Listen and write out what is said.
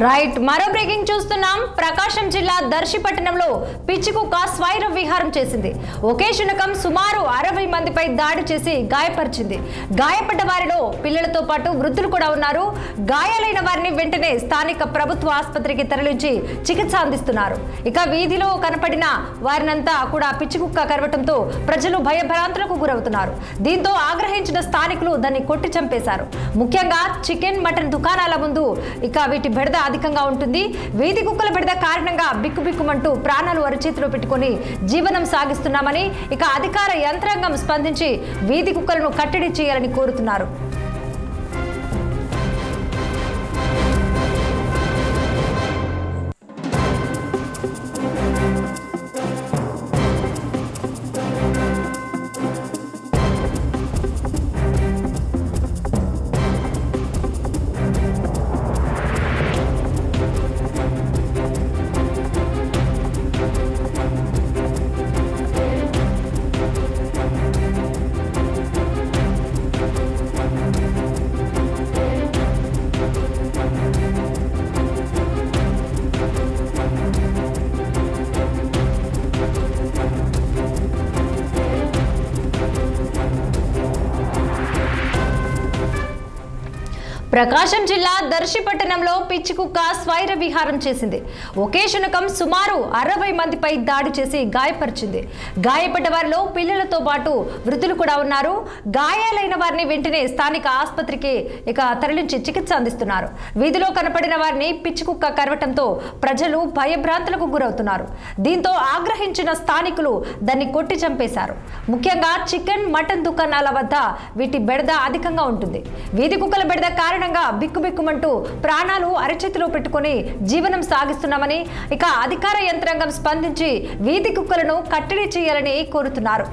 Right మరో breaking చూస్తున్నాం. ప్రకాశం జిల్లా దర్శిపట్టణంలో పిచ్చి కుక్క స్వైర విహారం చేసింది. ఒకే శునకం సుమారు 60 మందిపై దాడి చేసి గాయపరిచింది. గాయపడ్డ వారిలో పిల్లలతో పాటు వృద్ధులు కూడా ఉన్నారు. గాయాలైన వారిని వెంటనే స్థానిక ప్రభుత్వ ఆసుపత్రికి తరలించి చికిత్స అందిస్తున్నారు. ఇక వీధిలో కనపడిన వారినంతా కూడా పిచ్చి కుక్క కరవటంతో ప్రజలు భయభ్రాంతులకు గురవుతున్నారు. దీంతో ఆగ్రహించిన స్థానికులు దాన్ని కొట్టి చంపేశారు. ముఖ్యంగా చికెన్ మటన్ దుకాణాల ముందు ఇక వీటి బెడద అధికంగా ఉంటుంది. వీధి కుక్కల బెడద కారణంగా బిక్కుబిక్కుమంటూ ప్రాణాలు అరచేతిలో పెట్టుకొని జీవనం సాగిస్తున్నామని ఇక అధికార యంత్రాంగం స్పందించి వీధి కుక్కలను కట్టడి చేయాలని కోరుతున్నారు. ప్రకాశం జిల్లా దర్శిపట్టణంలో పిచ్చి కుక్క స్వైర విహారం చేసింది. ఒకే శునకం సుమారు 60 మందిపై దాడి చేసి గాయపరిచింది. గాయపడ్డ వారిలో పిల్లలతో పాటు వృద్ధులు కూడా ఉన్నారు. గాయాలైన వారిని వెంటనే స్థానిక ఆసుపత్రికి ఇక తరలించి చికిత్స అందిస్తున్నారు. వీధిలో కనపడిన వారిని పిచ్చి కుక్క కరవటంతో ప్రజలు భయభ్రాంతులకు గురవుతున్నారు. దీంతో ఆగ్రహించిన స్థానికులు దాన్ని కొట్టి చంపేశారు. ముఖ్యంగా చికెన్ మటన్ దుకాణాల వద్ద వీటి బెడద అధికంగా ఉంటుంది. వీధి కుక్కల బెడద కారణంగా బిక్కుబిక్కుమంటూ ప్రాణాలు అరచేతిలో పెట్టుకుని జీవనం సాగిస్తున్నామని ఇక అధికార యంత్రాంగం స్పందించి వీధి కుక్కలను కట్టడి చేయాలని కోరుతున్నారు.